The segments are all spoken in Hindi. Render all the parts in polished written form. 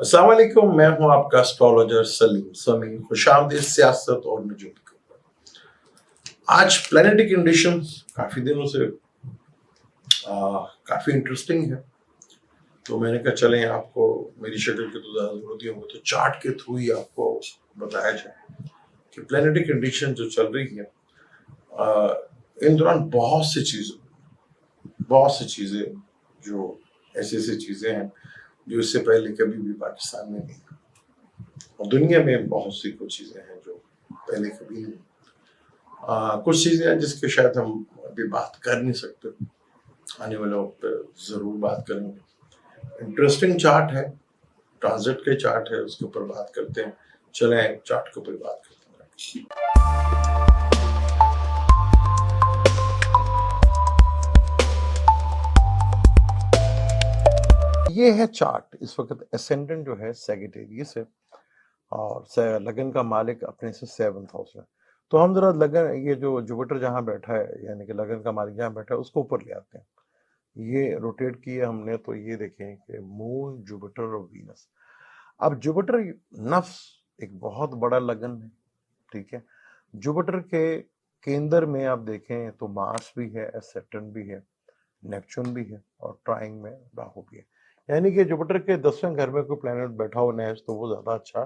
अस्सलाम वालेकुम, मैं हूं आपका एस्ट्रोलॉजर सलीम समीम। खुशामदीद सियासत और नजूम के ऊपर। आज प्लैनेटरी कंडीशन काफी दिनों से काफी इंटरेस्टिंग है, तो मैंने कहा चलें आपको मेरी शक्ल की तो ज्यादा जरूरत ही होगी, तो चार्ट के थ्रू ही आपको बताया जाए कि प्लैनेटरी कंडीशन जो चल रही है आ, इन दौरान बहुत सी चीजें जो ऐसी ऐसी चीजें हैं जो इससे पहले कभी भी पाकिस्तान में नहीं, और दुनिया में बहुत सी कुछ चीजें हैं जो पहले कभी नहीं। कुछ चीजें हैं जिसके शायद हम अभी बात कर नहीं सकते, आने वाले वक्त पे जरूर बात करेंगे। इंटरेस्टिंग चार्ट है, ट्रांजिट के चार्ट है, उसके ऊपर बात करते हैं। चलें चार्ट के ऊपर बात करते हैं। ये है चार्ट। इस वक्त एसेंडेंट जो है सैगिटेरियस है और लगन का मालिक अपने से 7th हाउस में। तो हम जरा लगन, ये जो जुपिटर जहां बैठा है यानी कि लगन का मालिक जहां बैठा है उसको ऊपर ले आते हैं। ये रोटेट किया हमने तो ये देखें कि मून, जुपिटर और वीनस। अब जुपिटर नफ्स एक बहुत बड़ा लगन है, ठीक है। जुपिटर के केंद्र में आप देखें तो मार्स भी है, सैटर्न भी है, नेपच्यून भी है और ट्राइंग में राहु भी है। यानी कि जुपिटर के 10वें घर में कोई प्लेनेट बैठा हो नैश तो वो ज्यादा अच्छा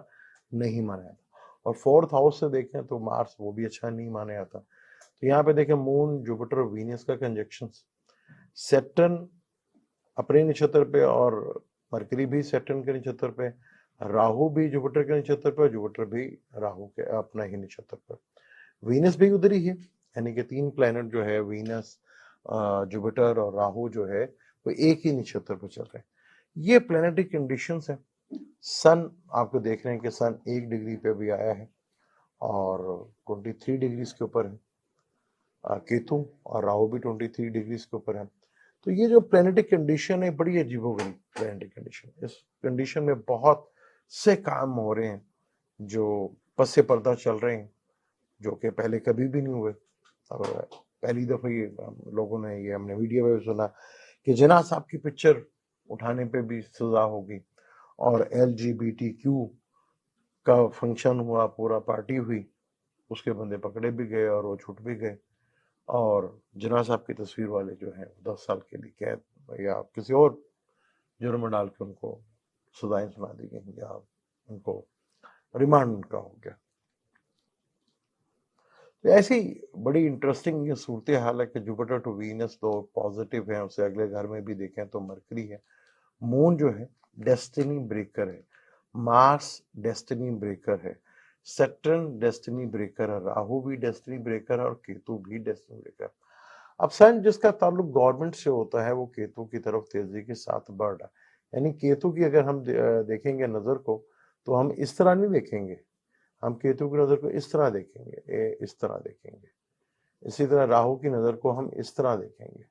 नहीं माना जाता। और 4th हाउस से देखें तो मार्स, वो भी अच्छा नहीं माना जाता। तो यहाँ पे देखें मून, जुपिटर और वीनस का कंजक्शन, सैटर्न अपने नक्षत्र पे और मरकरी भी सैटर्न के नक्षत्र पे, राहु भी जुपिटर के नक्षत्र पे और जुपिटर भी राहु के अपना ही नक्षत्र पर। वीनस भी उधर ही है, यानी कि 3 प्लैनेट जो है वीनस, जुपिटर और राहु जो है वो एक ही नक्षत्र पर चल रहे हैं। ये प्लैनेटरी कंडीशंस है। सन आपको देख रहे हैं कि सन 1 डिग्री पे भी आया है और 23 डिग्रीज के ऊपर है। केतु और राहु भी 23 डिग्रीज के ऊपर है। तो ये जो प्लैनेटरी कंडीशन है बड़ी अजीबोगरीब प्लैनेटरी कंडीशन। इस कंडीशन में बहुत से काम हो रहे हैं जो पसे पर्दा चल रहे हैं, जो कि पहले कभी भी नहीं हुए। और पहली दफा ये लोगों ने, ये हमने वीडियो में भी सुना कि जिन्ना साहब की पिक्चर उठाने पे भी सजा होगी, और LGBTQ का फंक्शन हुआ, पूरा पार्टी हुई, उसके बंदे पकड़े भी गए और वो छूट भी गए। और जिन्ना साहब की तस्वीर वाले जो हैं 10 साल के लिए कैद या किसी और जुर्म में डाल के उनको सजाएं सुना दी गई या उनको रिमांड उनका हो गया। तो ऐसी बड़ी इंटरेस्टिंग ये सूरत हाल है कि जुपिटर टू वीनस तो पॉजिटिव है, उसे अगले घर में भी देखें तो मरकरी है। मून जो है डेस्टिनी ब्रेकर है, मार्स डेस्टिनी ब्रेकर है, सैटर्न डेस्टिनी ब्रेकर है, राहु भी डेस्टिनी ब्रेकर है और केतु भी डेस्टिनी ब्रेकर। अब सन जिसका ताल्लुक गवर्नमेंट से होता है वो केतु की तरफ तेजी के साथ बढ़ रहा है। यानी केतु की अगर हम देखेंगे नजर को तो हम इस तरह नहीं देखेंगे, हम केतु की नजर को इस तरह देखेंगे, इस तरह देखेंगे। इसी तरह राहु की नजर को हम इस तरह देखेंगे।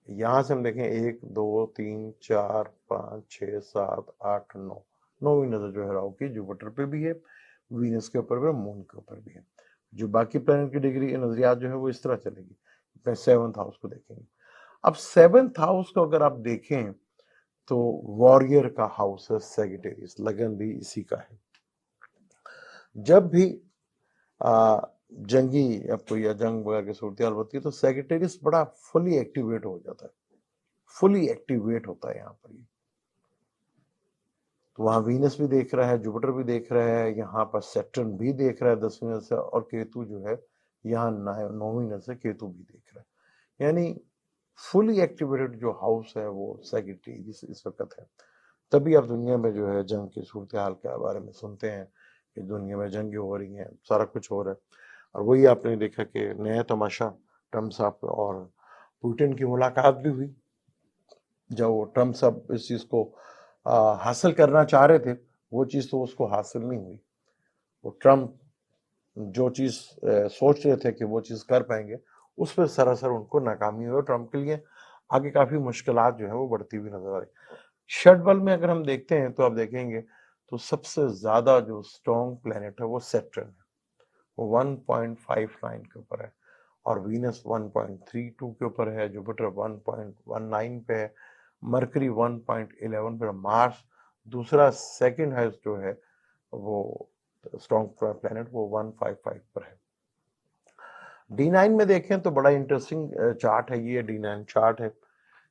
यहां से हम देखें 1 2 3 4 5 6 7 8 9, 9वीं नजर जो है राहु की जुपिटर पे भी है, वीनस के ऊपर भी है, मून के ऊपर भी है। जो बाकी प्लैनेट की डिग्री नजरियात जो है वो इस तरह चलेगी। 7th हाउस को देखेंगे। अब 7th हाउस को अगर आप देखें तो वॉरियर का हाउस है सैगिटेरियस, लगन भी इसी का है। जब भी जंगी आपको या जंग वगैरह की सूरत होती है तो सैगिटेरियस बड़ा फुली एक्टिवेट हो जाता है, फुली एक्टिवेट होता है यहाँ पर। तो वहां वीनस भी देख रहा है, जुपिटर भी देख रहा है, यहाँ पर सैटर्न भी देख रहा है 10वीं से, और केतु जो है यहाँ 9वीं से केतु भी देख रहा है। यानी फुली एक्टिवेटेड जो हाउस है वो सैगिटेरियस इस वक्त है। तभी आप दुनिया में जो है जंग की सूरत हाल के बारे में सुनते हैं कि दुनिया में जंगें हो रही हैं, सारा कुछ हो रहा है। और वही आपने देखा कि नया तमाशा ट्रम्प साहब और पुतिन की मुलाकात भी हुई। जब वो ट्रम्प साहब इस चीज को हासिल करना चाह रहे थे, वो चीज तो उसको हासिल नहीं हुई। वो ट्रम्प जो चीज सोच रहे थे कि वो चीज कर पाएंगे, उस पर सरासर उनको नाकामी हुई। ट्रम्प के लिए आगे काफी मुश्किलात जो है वो बढ़ती हुई नजर आ रही। षटबल में अगर हम देखते हैं तो आप देखेंगे तो सबसे ज्यादा जो स्ट्रॉन्ग प्लेनेट है वो सैटर्न है, वो 1.59 के ऊपर है, और वीनस 1.32 के ऊपर है, जुपिटर 1.19 पे है, मरकरी 1.11 पे, मार्स दूसरा सेकंड हाईएस्ट जो है वो स्ट्रॉन्ग प्लैनेट वो 155 पर है। D9 में देखें तो बड़ा इंटरेस्टिंग चार्ट है, ये D9 चार्ट है।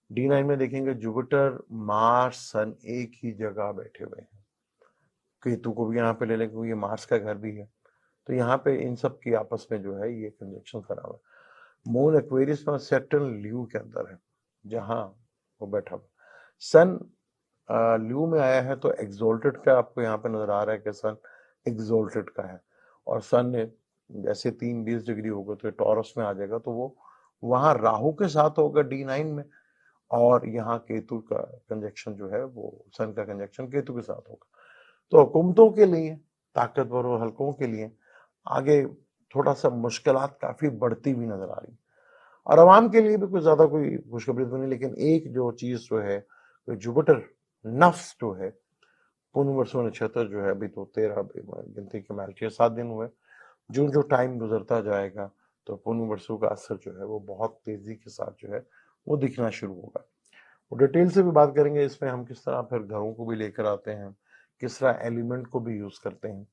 D9 में देखेंगे जुपिटर मार्स सन एक ही जगह बैठे हुए हैं। केतु को भी यहाँ पे ले लें क्योंकि ये मार्स का घर भी है, तो यहाँ पे इन सब की आपस में जो है ये कंजक्शन करा हुआ है। मून एक्वेरियस में, सैटर्न ल्यू के अंदर है जहाँ वो बैठा हुआ। सन ल्यू में आया है तो एक्सोल्टेड का आपको यहाँ पे नजर आ रहा है कि सन एक्सोल्टेड का है, और सन ने जैसे 3-20 डिग्री होगा तो टॉरस में आ जाएगा, तो वो वहां राहु के साथ होगा D9 में, और यहाँ केतु का कंजक्शन जो है वो सन का कंजक्शन केतु के साथ होगा। तो हुकूमतों के लिए, ताकतवर और हल्कों के लिए आगे थोड़ा सा मुश्किलात काफी बढ़ती हुई नजर आ रही, और आवाम के लिए भी कुछ ज्यादा कोई खुशखबरी तो नहीं, लेकिन एक जो चीज जो है जुपिटर नफ्स जो है पूर्ण वर्षों नक्षत्र जो है, अभी तो 13 गिनती के मैल 6-7 दिन हुए, जो जो टाइम गुजरता जाएगा तो पूर्ण वर्षों का असर जो है वो बहुत तेजी के साथ जो है वो दिखना शुरू होगा। वो डिटेल से भी बात करेंगे इसमें, हम किस तरह फिर घरों को भी लेकर आते हैं, किस तरह एलिमेंट को भी यूज करते हैं।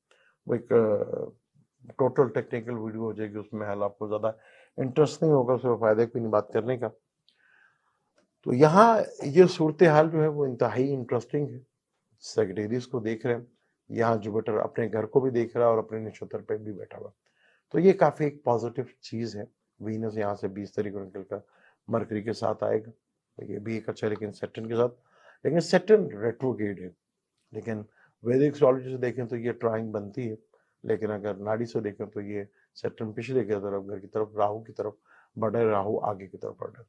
वो एक टोटल टेक्निकल वीडियो हो जाएगी, उसमें हाल आपको ज्यादा इंटरेस्ट नहीं होगा, उसमें फायदे की नहीं बात करने का। तो यहाँ ये सूरत हाल जो है वो इंतहाई इंटरेस्टिंग है। सेक्रेटरीज को देख रहे हैं, यहाँ जुपिटर अपने घर को भी देख रहा है और अपने नक्षत्र पे भी बैठा हुआ, तो ये काफी एक पॉजिटिव चीज है। वीनस यहाँ से 20 तारीख को निकलकर मरकरी के साथ आएगा, तो ये भी एक अच्छा, लेकिन सैटर्न के साथ, लेकिन सैटर्न रेट्रोगेड है। लेकिन वैदिक एस्ट्रोलॉजी से देखें तो ये ट्राइंग बनती है, लेकिन अगर नाड़ी से देखें तो ये सैटर्न पिछले की तरफ, घर की तरफ, राहु की तरफ बढ़ रहा है, राहु आगे की तरफ बढ़ रहा है।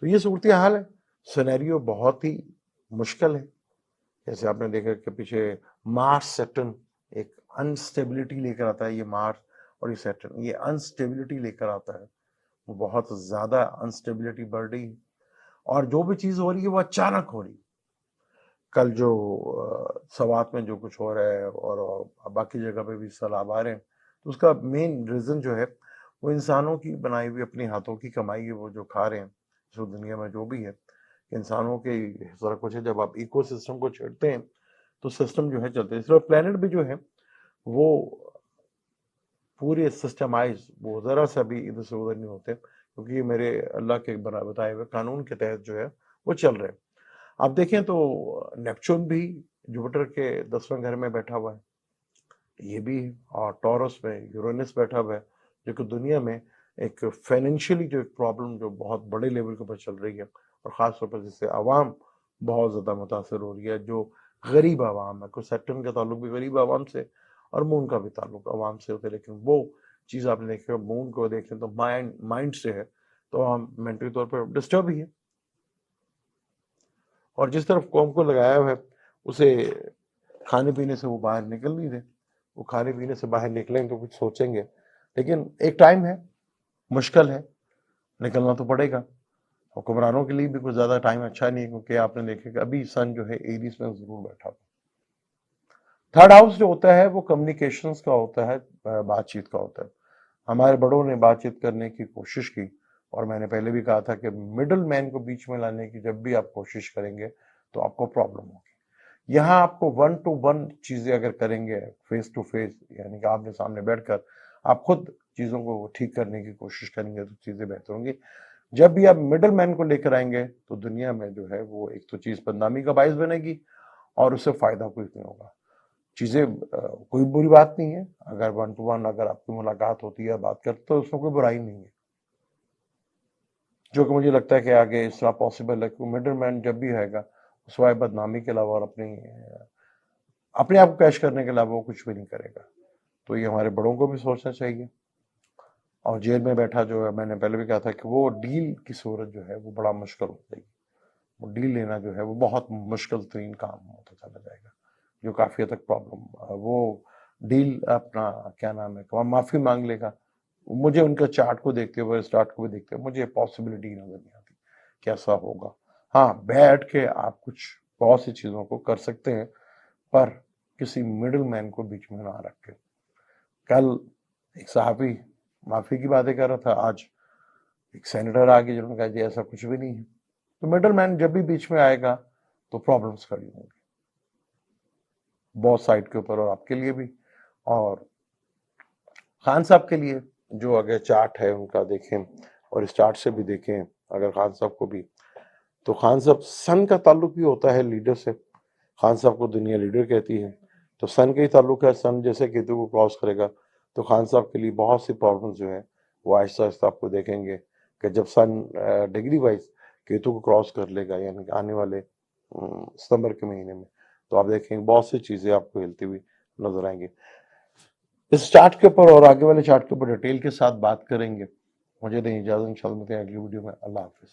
तो ये सूरत हाल है। सिनेरियो बहुत ही मुश्किल है। जैसे आपने देखा कि पीछे मार्स सैटर्न एक अनस्टेबिलिटी लेकर आता है, ये मार्स और ये सैटर्न ये अनस्टेबिलिटी लेकर आता है, वो बहुत ज्यादा अनस्टेबिलिटी बढ़ रही है, और जो भी चीज हो रही है वो अचानक हो रही है। कल जो सवात में जो कुछ हो रहा है और बाकी जगह पे भी सैलाब आ रहे हैं, तो उसका मेन रीजन जो है वो इंसानों की बनाई हुई अपने हाथों की कमाई है, वो जो खा रहे हैं जो दुनिया में जो भी है, इंसानों के सारा कुछ है। जब आप इकोसिस्टम को छेड़ते हैं तो सिस्टम जो है चलते हैं। इसलिए प्लेनेट भी जो है वो पूरे सिस्टमाइज, वो जरा सा भी इधर से उधर नहीं होते, क्योंकि ये मेरे अल्लाह के बताए हुए कानून के तहत जो है वो चल रहे हैं। आप देखें तो नेपच्यून भी जुपिटर के 10वें घर में बैठा हुआ है, ये भी, और टॉरस में यूरेनस बैठा हुआ है, जो कि दुनिया में एक फाइनेंशियली जो एक प्रॉब्लम जो बहुत बड़े लेवल के ऊपर चल रही है, और खास तौर पर जिससे आवाम बहुत ज्यादा मुतासर हो रही है, जो गरीब आवाम है। कुछ सैटर्न का ताल्लुक भी गरीब आवाम से और मून का भी ताल्लुक आवाम से होता है, लेकिन वो चीज आपने देखी, मून को देखें तो माइंड से है, तो हम मेंटली तौर पर डिस्टर्ब ही है, और जिस तरफ कौम को लगाया हुआ है उसे खाने पीने से वो बाहर निकल नहीं रहे। वो खाने पीने से बाहर निकलेंगे तो कुछ सोचेंगे, लेकिन एक टाइम है, मुश्किल है, निकलना तो पड़ेगा। हुक्मरानों के लिए भी कुछ ज्यादा टाइम अच्छा नहीं है, क्योंकि आपने देखेगा अभी सन जो है एरीज में जरूर बैठा हुआ। थर्ड हाउस जो होता है वो कम्युनिकेशंस का होता है, बातचीत का होता है। हमारे बड़ों ने बातचीत करने की कोशिश की, और मैंने पहले भी कहा था कि मिडल मैन को बीच में लाने की जब भी आप कोशिश करेंगे तो आपको प्रॉब्लम होगी। यहाँ आपको 1-to-1 चीजें अगर करेंगे, फेस टू फेस, यानी कि आपने सामने बैठकर आप खुद चीजों को ठीक करने की कोशिश करेंगे तो चीजें बेहतर होंगी। जब भी आप मिडल मैन को लेकर आएंगे तो दुनिया में जो है वो एक तो चीज बदनामी का बायस बनेगी, और उससे फायदा कुछ नहीं होगा। चीजें कोई बुरी बात नहीं है, अगर 1-to-1 अगर आपकी मुलाकात होती है, बात करते, तो उसमें कोई बुराई नहीं है, जो कि मुझे लगता है कि आगे इस तरह पॉसिबल है कि मिडल मैन जब भी आएगा सिवाय बदनामी के अलावा और अपने आप को कैश करने के अलावा वो कुछ भी नहीं करेगा। तो ये हमारे बड़ों को भी सोचना चाहिए। और जेल में बैठा जो है, मैंने पहले भी कहा था कि वो डील की सूरत जो है वो बड़ा मुश्किल हो जाएगी, वो डील लेना जो है वो बहुत मुश्किल तरीन काम होता चला जाएगा, जो काफी हद तक प्रॉब्लम, वो डील अपना क्या नाम है माफी मांग लेगा। मुझे उनका चार्ट को देखते हुए, स्टार्ट को भी देखते हुए मुझे पॉसिबिलिटी नजर नहीं आती कैसा होगा। हाँ, बैठ के आप कुछ बहुत सी चीजों को कर सकते हैं, पर किसी मिडिल मैन को बीच में ना रख के। कल एक सहाफी माफी की बातें कर रहा था, आज एक सेनेटर आ गए जिन्होंने कहा जी ऐसा कुछ भी नहीं है। तो मिडल मैन जब भी बीच में आएगा तो प्रॉब्लम्स खड़ी होंगी बहुत साइड के ऊपर, और आपके लिए भी। और खान साहब के लिए जो अगर चार्ट है उनका देखें, और इस चार्ट से भी देखें अगर खान साहब को भी, तो खान साहब सन का ताल्लुक भी होता है लीडर से। खान साहब को दुनिया लीडर कहती है, तो सन का ही ताल्लुक है। सन जैसे केतु को क्रॉस करेगा तो खान साहब के लिए बहुत सी प्रॉब्लम्स जो है वो आहिस्ता आहिस्ता आपको देखेंगे कि जब सन डिग्री वाइज केतु को क्रॉस कर लेगा, यानी कि आने वाले सितंबर के महीने में, तो आप देखेंगे बहुत सी चीजें आपको हिलती हुई नजर आएंगी। इस चार्ट के ऊपर और आगे वाले चार्ट के ऊपर डिटेल के साथ बात करेंगे। मुझे दें इजाजत, इंशाल्लाह मिलते हैं अगली वीडियो में। अल्लाह हाफिज।